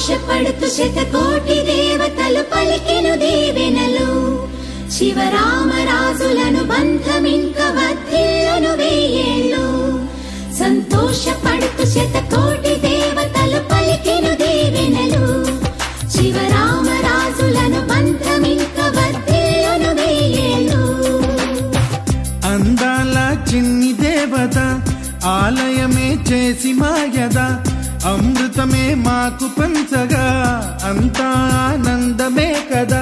సంతోషపడుతూ శతకోటి దేవతలు పలికెను దీవెనలు శివరామరాజులను బంధమింక వర్ధిల్లును వెయ్యేళ్ళు సంతోషపడుతూ శతకోటి దేవతలు పలికెను దీవెనలు శివరామరాజులను బంధమింక వర్ధిల్లును వెయ్యేళ్ళు అందాల చిన్ని దేవత ఆలయమే చేసి మాయద అమృతమే మాకు పంచగా అంతా ఆనందమే కదా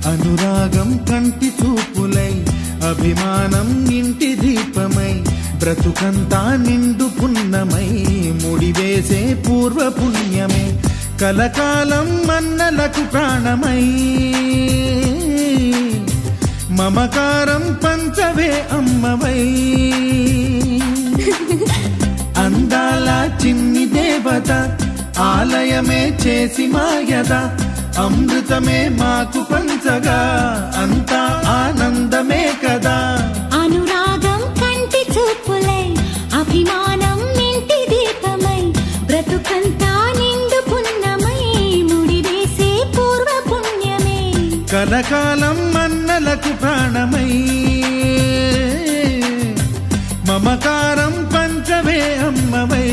అనురాగం కంటి చూపులై అభిమానం ఇంటి దీపమై బ్రతుకంతా నిండు పున్నమై ముడివేసే పూర్వ పుణ్యమే కలకాలం మన్నలకు ప్రాణమై మమకారం పంచవే అమ్మవై అందాల చిన్ని దేవత ఆలయమే చేసి మాయద అమృతమే మాకు పంచగా అంతా ఆనందమే కదా అనురాగం కంటి చూపులై అభిమానం ఇంటి దీపమై బ్రతుకంతా నిండు పున్నమై ముడివేసే పూర్వ పుణ్యమే కలకాలం మన్నలకు ప్రాణమై మమకారం పంచవే అమ్మవై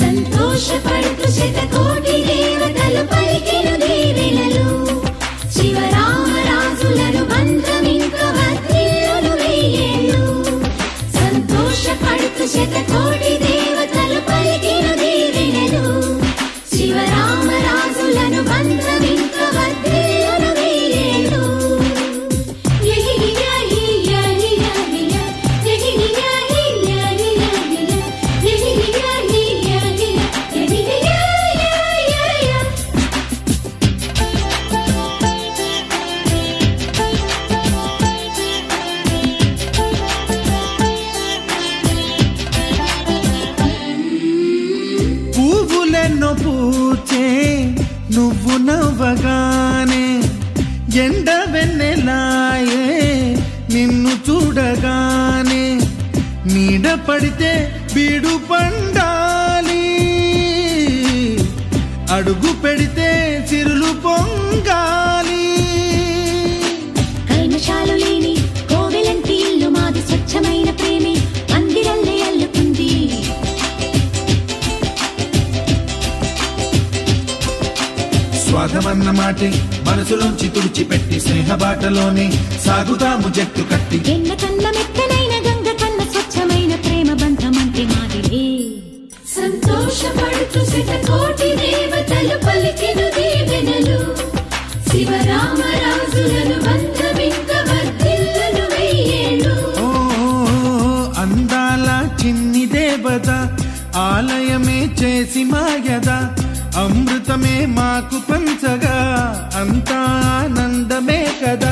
సంతోషపడుతూ శతకోటి దేవతలు పలికెను దీవెనలు శివరామరాజులను బంధమింక వర్ధిల్లును వెయ్యేళ్ళు సంతోషపడుతూ శతకోటి దేవతలు పలికెను దీవెనలు శివరామరాజులను బంధమింక వర్ధిల్లును వెయ్యేళ్ళు పువ్వులెన్నో పూచే నువ్వు నవ్వగానే ఎండ వెన్నెలాయే నిన్ను చూడగానే నీడ పడితే బీడు పండాలి అడుగు పెడితే సిరులు పొంగాలి కల్మషాలు లేని కోవెలంటి ఇల్లు మాది స్వచ్ఛమైన ప్రేమే అందిరల్లే అల్లుకుంది స్వాగమన్న మాటే మనసులోంచి తుడిచిపెట్టి స్నేహబాటలోనే సాగుతాము జట్టు కట్టి ఎన్న కన్న మెత్తనైన గంగ కన్న స్వచ్ఛమైన ప్రేమ బంధమంటే మాదిలే సంతోషపడుతూ శతకోటి దేవతలు పలికెను దీవెనలు శివరామరాజులను బంధమింక వర్ధిల్లును వెయ్యేళ్ళు అందాల చిన్ని దేవత ఆలయమే చేసి మాయద అమృతమే మాకు పంచగా అంతా ఆనందమే కదా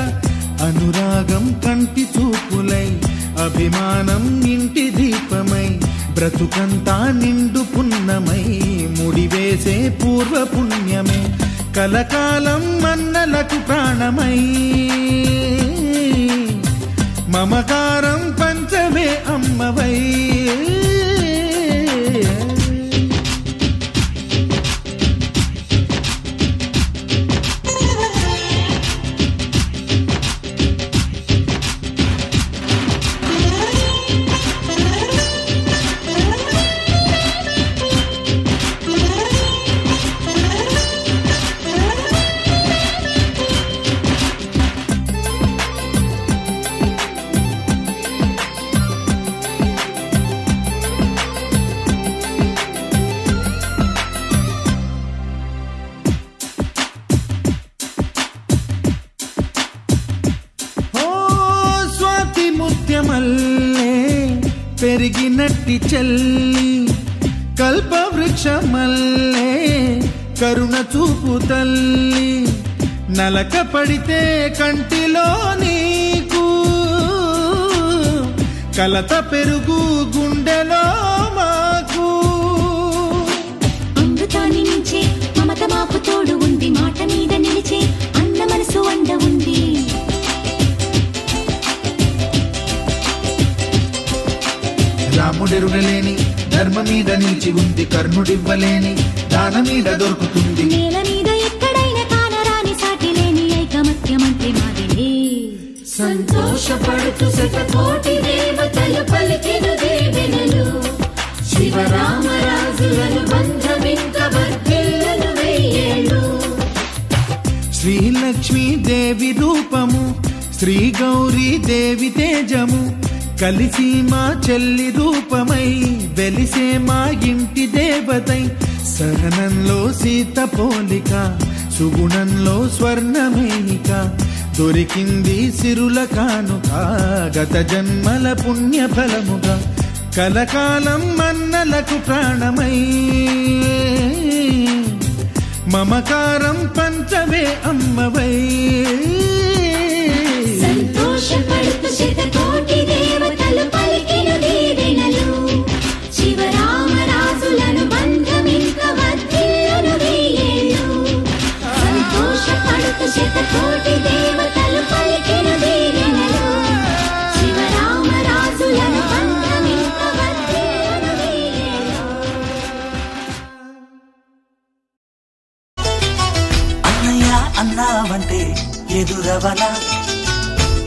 అనురాగం కంటి చూపులై అభిమానం ఇంటి దీపమై బ్రతుకంతా నిండు పున్నమై ముడివేసే పూర్వ పుణ్యమే కలకాలం మన్నలకు ప్రాణమై మమకారం పంచవే అమ్మవై పెరిగినట్టి చెల్లి కల్పవృక్షమల్లే కరుణ చూపు తల్లి నలక పడితే కంటిలో నీకు కలత పెరుగు గుండెలో మాకు అమృతాన్ని మించే మమత మాకు తోడు ఉంది మాట మీద నిలిచే అన్న మనసు అండ ఉంది రాముడెరుగలేని ధర్మ మీద నిలిచి ఉంది కర్ణుడివ్వలేని ప్రాణమీడ దొరుకుతుంది. నేల మీద ఎక్కడైనా కానరాని సాటి లేని ఐకమత్యమంటే మాదిలే. సంతోషపడుతూ శతకోటి దేవతలు పలికిన దీవెనలు, శివరామరాజులను బంధమింక వర్ధిల్లును వెయ్యేళ్ళు. శ్రీలక్ష్మీ దేవి రూపము, శ్రీ గౌరీ దేవి తేజము, కలిసి మా చెల్లి రూపమై వెలిసే మా ఇంటి దేవతై. సహనంలో సీత పోలిక, సుగుణంలో స్వర్ణమేనిక, దొరికింది సిరుల కానుక గత జన్మల పుణ్య ఫలముగా. కలకాలం మన్నలకు ప్రాణమై మమకారం పంచవే అమ్మవై. సంతోషపడుతూ శతకోటి దేవతలు పలికిన దీవెనలు, శివరామరాజులను బంధమింక వర్ధిల్లును వెయ్యేళ్ళు. సంతోషపడుతూ శతకోటి దేవతలు పలికిన దీవెనలు, శివరామరాజులను బంధమింక వర్ధిల్లును వెయ్యేళ్ళు. అన్నయ్య అన్నావంటే ఎదురవన,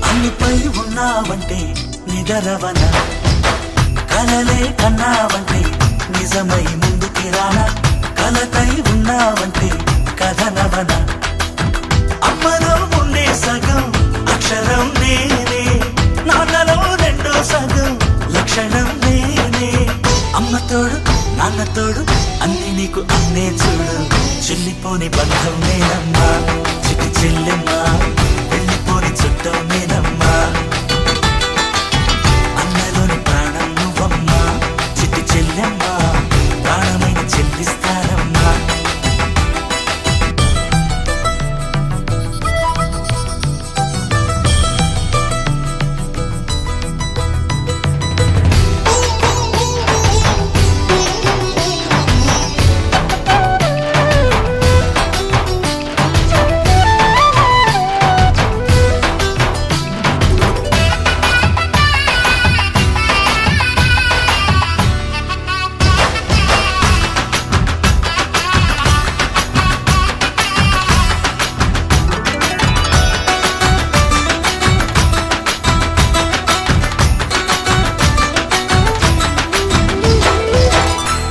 అన్నిపై ఉన్నావంటే నిదరవన, కలలే కన్నావంటే నిజమై ముందుకి రానా, కలకై ఉన్నావంటే కథనవన. అమ్మలో ఉండే సగం అక్షరం నేనే, నాన్నలో రెండో సగం లక్షణం నేనే. అమ్మతోడు నాన్నతోడు అన్ని నీకు అన్నే చూడు, చెల్లిపోని బంధం నేనమ్మా, చిటి చెల్లెమ్మా, వెళ్ళిపోని చుట్టం నేనమ్మా. అన్నలోని ప్రాణం నువ్వమ్మా, చిటి చెల్లెమ్మా, ప్రాణమైన చెల్లిస్తానమ్మా.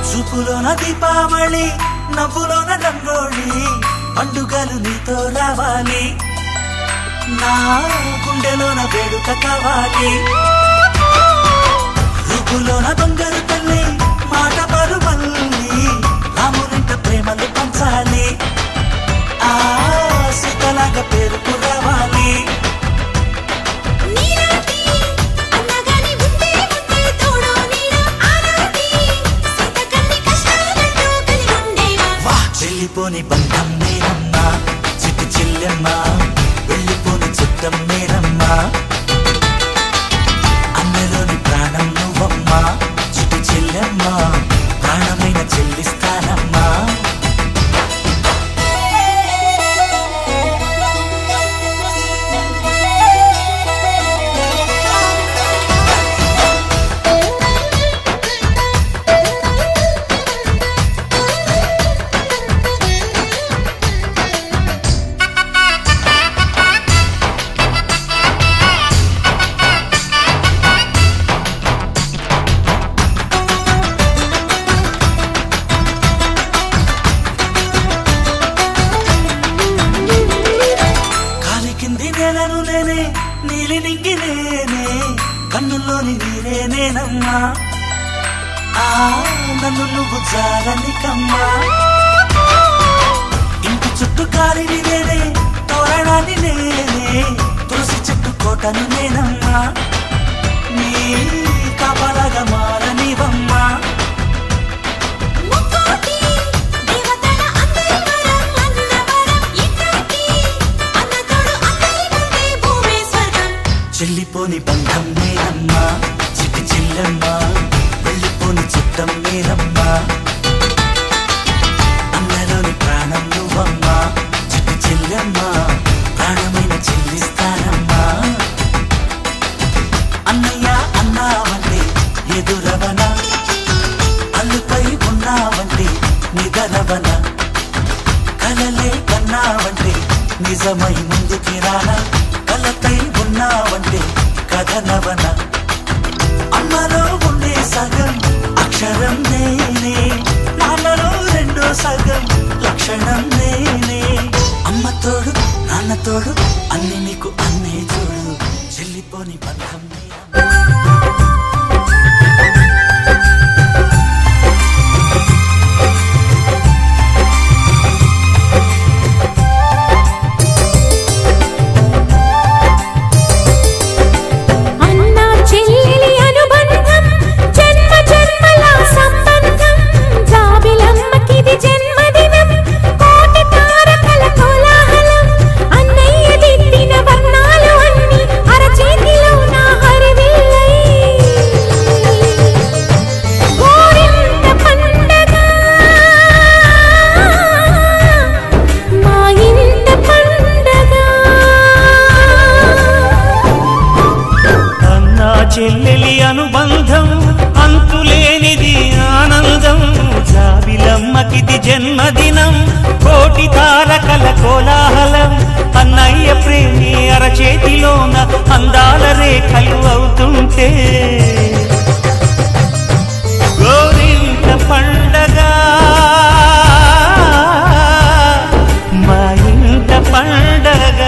చూపులోన దీపావళి, నవ్వులోన రంగోళి, పండుగలు నీతో రావాలి, నా గుండెలోన వేడుక కావాలి. రూపులోన దొంగలు తల్లి, మాట పరుమల్లి, రామునింట ప్రేమలు పంచాలి, ఆ సీతలాగా పేరుకు రావాలి. వెళ్ళిపోని బంధం నేనమ్మా, చిట్టి చెల్లెమ్మా, వెళ్ళిపోని చుట్టం నేనమ్మా. అన్నలోని ప్రాణం నువ్వమ్మా, చిట్టి చెల్లెమ్మా, ప్రాణమైన చెల్లిస్తానమ్మా. నేనే నీలి నింగి నేనే, కన్నుల్లోని నీరే నేనమ్మా, ఆ నన్ను నువ్వు జారనికమ్మా. ఇంటి చుట్టూ కాలిని నేనే, తోరణాన్ని నేనే, తులసి చెట్టు కోటను నేనమ్మా, నీ కాపలాగా మారనివమ్మా. చెల్లిపోని బంధం నేనమ్మా, చిట్టి చెల్లెమ్మా, వెళ్ళిపోని చుట్టం నేనమ్మా. అన్నలోని ప్రాణం నువ్వమ్మా, చిట్టి చెల్లెమ్మా, ప్రాణమైన చెల్లిస్తానమ్మా. అన్నయ్య అన్నావంటే ఎదురవన, అల్లుపై ఉన్నావంటే నిదరవన, కలలే కన్నావంటే నిజమై ముందుకి రానా కలతై ఉన్నావంటే కథనవన అమ్మలో ఉండే సగం అక్షరం నేనే నాన్నలో రెండో సగం లక్షణం నేనే అమ్మ తోడు నాన్న తోడు అన్ని నీకు అన్నే చూడు చెల్లిపోని బంధం చెల్లెలి అనుబంధం అంతులేనిది ఆనందం జాబిలమ్మకిది జన్మదినం కోటి తారకల కోలాహలం అన్నయ్య ప్రేమి అరచేతిలోన అందాల రేఖలు అవుతుంటే గోరింట పండగ మా ఇంట పండగ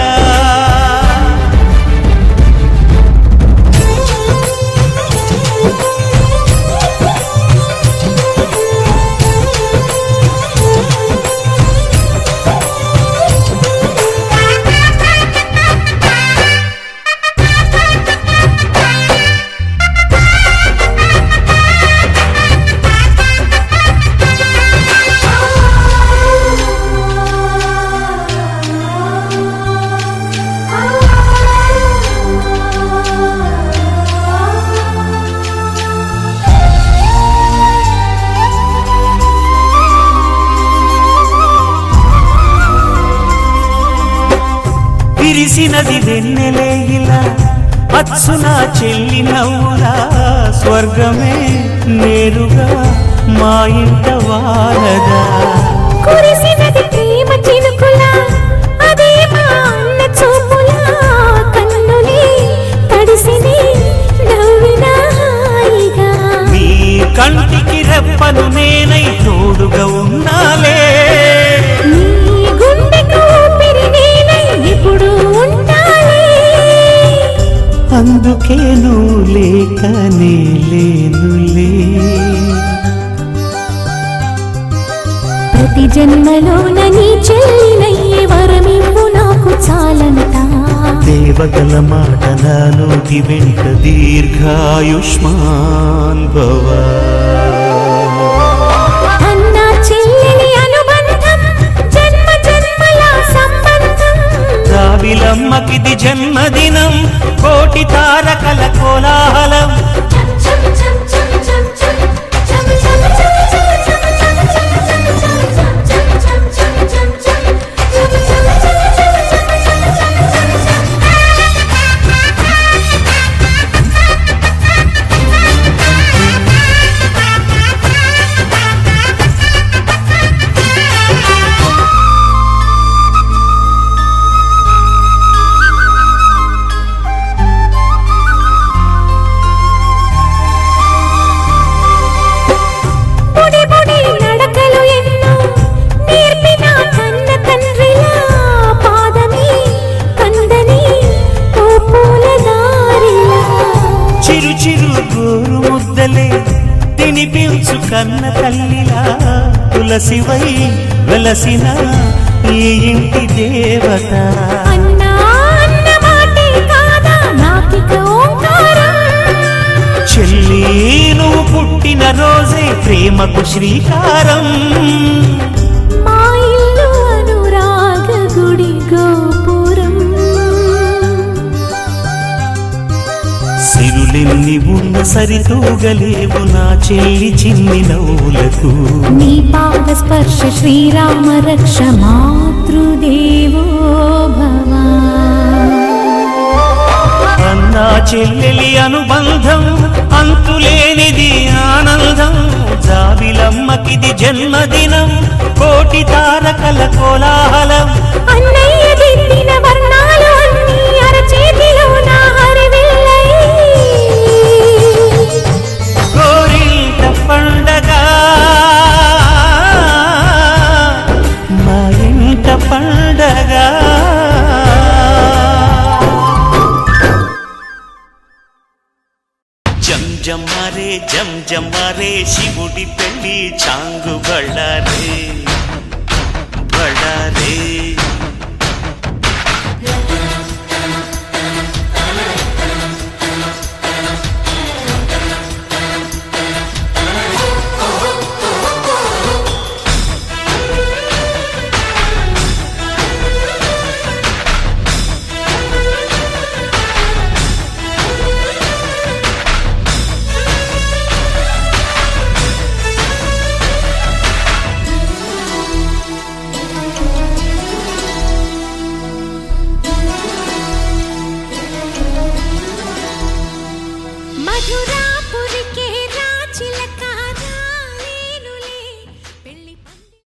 విరిసినది వెన్నెలే ఇలా అచ్చున చెల్లి నవ్వులా స్వర్గమే నేరుగా మా ఇంట వారదా కురిసినది ప్రేమ చినుకులా అదే మా అన్న చూపులా కన్నులే తడిసిని నవ్వినా హాయిగా నీ కంటికి రెప్పను నేనై తోడుగా ఉన్నాలే అందుకే నువ్వు లేకనే లేనులే ప్రతి జన్మలోన నీ చెల్లినయ్యే వరమివ్వు నాకు చాలంట దేవతల మాట నాలోకి వెంట దీర్ఘాయుష్మాన్ భవ అన్నా చెల్లెలి అనుబంధం జన్మ జన్మల సంబంధం జాబిలమ్మకిది జన్మదినం కోటి తారకల కోలాహలం చిరు చిరు గోరు ముద్దలే తినిపించు కన్న తల్లిలా తులసివై వెలసిన ఈ ఇంటి దేవత చెల్లి నువ్వు పుట్టిన రోజే ప్రేమకు శ్రీకారం మా ఇల్లు అనురాగ గుడి గోపురం సిరులెన్ని ఉన్న సరితూగలేవు నా చెల్లి చిన్ని నవ్వులకు నీ పాద స్పర్శ శ్రీరామ రక్ష మాతృదేవో భవ అన్నా చెల్లెలి అనుబంధం అంతులేనిది ఆనందం జాబిలమ్మకిది జన్మదినం కోటి తారక రాగాల కోలాహలం అన్నయ్య దిద్దిన వర్ణాలు అన్నీ అరచేతిలో నా హరివిల్లై గోరింట పండగ మా ఇంట పండగ జం జమ్మారే శివుడి పెళ్లి చాంగు బళ్ళారే